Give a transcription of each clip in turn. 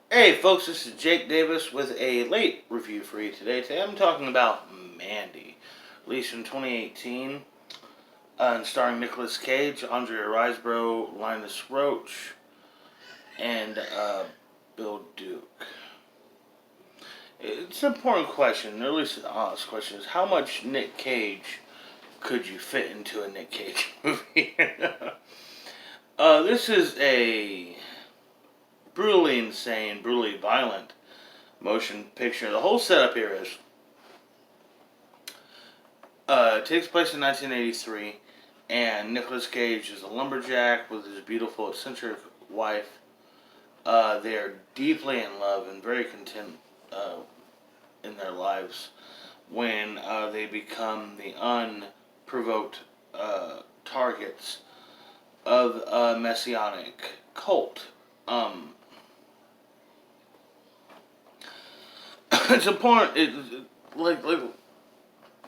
Hey folks, this is Jake Davis with a late review for you today. Today I'm talking about Mandy, released in 2018, and starring Nicolas Cage, Andrea Riseborough, Linus Roach, and Bill Duke. It's an important question, or at least an honest question, is how much Nick Cage could you fit into a Nick Cage movie? This is a brutally insane, brutally violent motion picture. The whole setup here is it takes place in 1983, and Nicolas Cage is a lumberjack with his beautiful, eccentric wife. They are deeply in love and very content uh, in their lives when they become the unprovoked targets of a messianic cult. Um, it's important. Like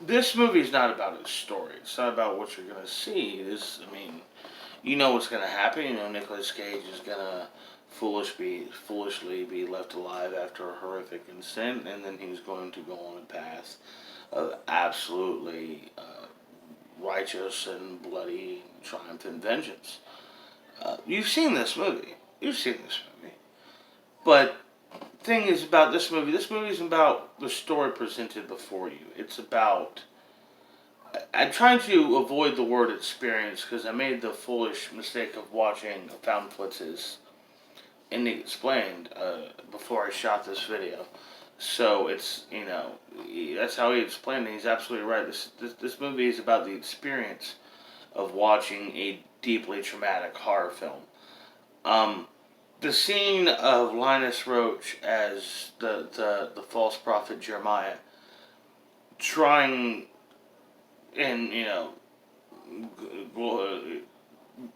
this movie is not about its story. It's not about what you're gonna see. You know what's gonna happen. You know Nicolas Cage is gonna foolishly be left alive after a horrific incident, and then he's going to go on a path of absolutely righteous and bloody triumphant vengeance. You've seen this movie. You've seen this movie. But thing is about this movie. This movie is about the story presented before you. It's about I'm trying to avoid the word experience because I made the foolish mistake of watching Found Foots's ending explained before I shot this video. So that's how he explained it. He's absolutely right. This movie is about the experience of watching a deeply traumatic horror film. Um, the scene of Linus Roach as the false prophet Jeremiah trying and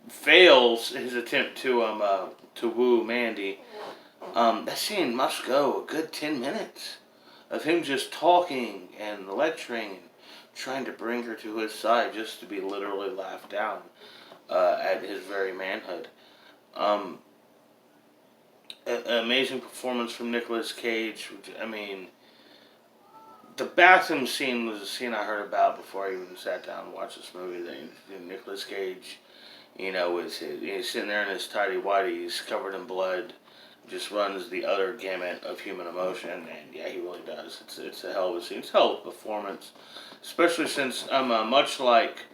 fails his attempt to woo Mandy. That scene must go a good 10 minutes of him just talking and lecturing and trying to bring her to his side just to be literally laughed down at his very manhood. Um, an amazing performance from Nicolas Cage. The bathroom scene was a scene I heard about before I even sat down and watched this movie. Nicolas Cage, he's sitting there in his tidy whities, covered in blood, just runs the other gamut of human emotion, and yeah, he really does. It's a hell of a scene. It's a hell of a performance, especially since much like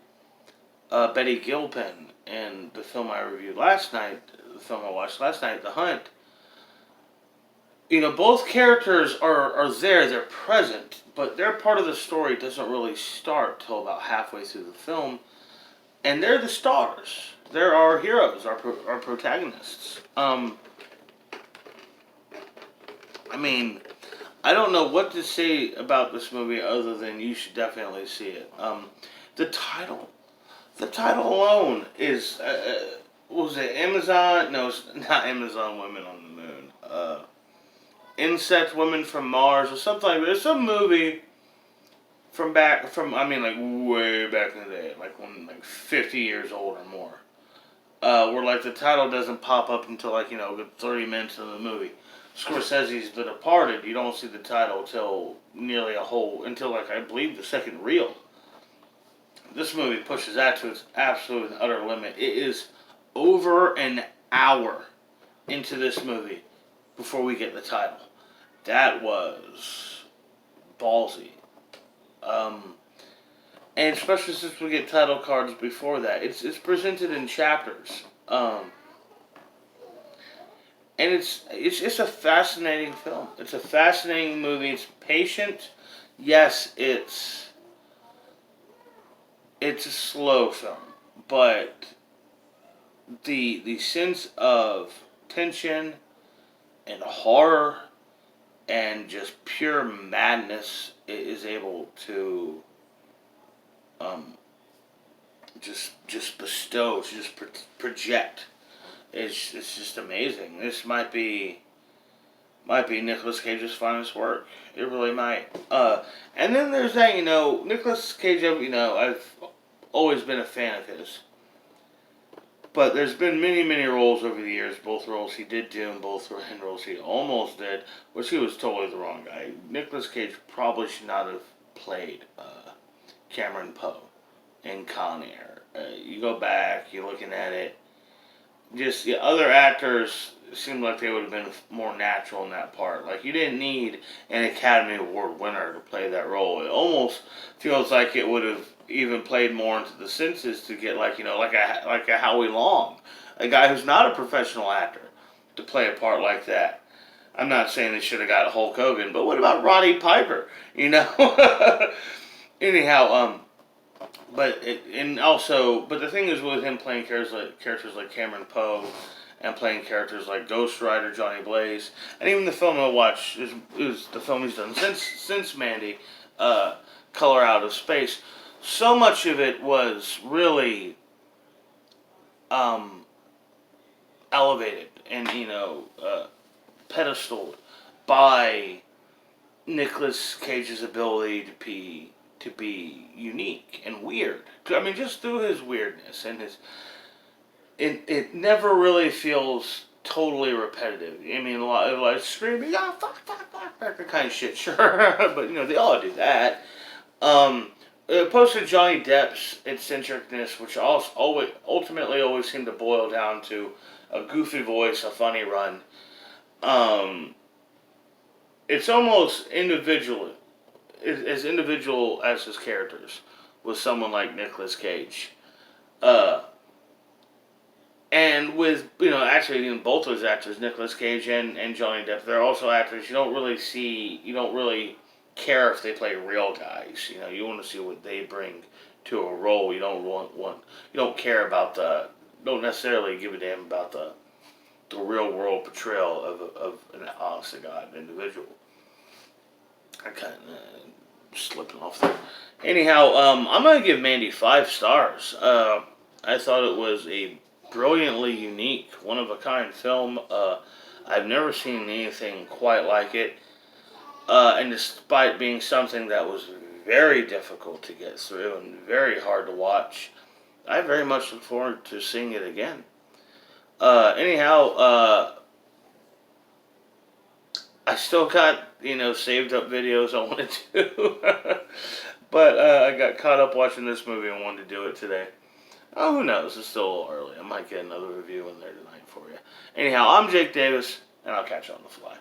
Betty Gilpin in the film I reviewed last night, the film I watched last night, The Hunt. Both characters are there, they're present, but their part of the story doesn't really start till about halfway through the film, and they're the stars. They're our heroes, our protagonists. I mean, I don't know what to say about this movie other than you should definitely see it. The title, the title alone is, what was it, Amazon? No, it's not Amazon Women on the Moon. Insect Women from Mars or something like that. There's some movie like way back in the day, like when like 50 years old or more, where like the title doesn't pop up until like 30 minutes of the movie. Scorsese's The Departed, you don't see the title till nearly until like I believe the second reel. This movie pushes that to its absolute and utter limit. It is over an hour into this movie before we get the title. That was ballsy. Um, and especially since we get title cards before that, it's presented in chapters. And it's a fascinating film. It's a fascinating movie. It's patient. Yes, it's a slow film, but the sense of tension and horror and just pure madness is able to um, just bestow, to just project. It's just amazing. This might be Nicolas Cage's finest work. It really might. And then there's that Nicolas Cage. I've always been a fan of his. But there's been many, many roles over the years. Both roles he did do, and both roles he almost did, which he was totally the wrong guy. Nicolas Cage probably should not have played Cameron Poe in Con Air. You go back, you're looking at it. Just the other actors seemed like they would have been more natural in that part. Like you didn't need an Academy Award winner to play that role. It almost feels like it would have even played more into the senses to get like a Howie Long, a guy who's not a professional actor, to play a part like that. I'm not saying they should have got Hulk Hogan, but what about Roddy Piper? You know. Anyhow, but the thing is with him playing characters like Cameron Poe, and playing characters like Ghost Rider, Johnny Blaze, and even the film I watched is the film he's done since Mandy, uh, Color Out of Space. So much of it was really um, elevated and pedestaled by Nicolas Cage's ability to be unique and weird. I mean, just through his weirdness and it never really feels totally repetitive. I mean, a lot of like screaming, ah, fuck, that kind of shit, sure, but they all do that. Opposed to Johnny Depp's eccentricness, which also ultimately always seemed to boil down to a goofy voice, a funny run. Um, it's almost as individual as his characters with someone like Nicolas Cage. Uh, and with, actually, both those actors, Nicolas Cage and Johnny Depp, they're also actors you don't really care if they play real guys. You want to see what they bring to a role. You don't you don't care about don't necessarily give a damn about the real world portrayal of an honest to God individual. I kind of slipping off there. Anyhow, I'm gonna give Mandy 5 stars. I thought it was a brilliantly unique, one of a kind film. I've never seen anything quite like it. And despite being something that was very difficult to get through and very hard to watch, I very much look forward to seeing it again. Anyhow, I still got, saved up videos I want to do. But I got caught up watching this movie and wanted to do it today. Oh, who knows? It's still a little early. I might get another review in there tonight for you. Anyhow, I'm Jake Davis, and I'll catch you on the fly.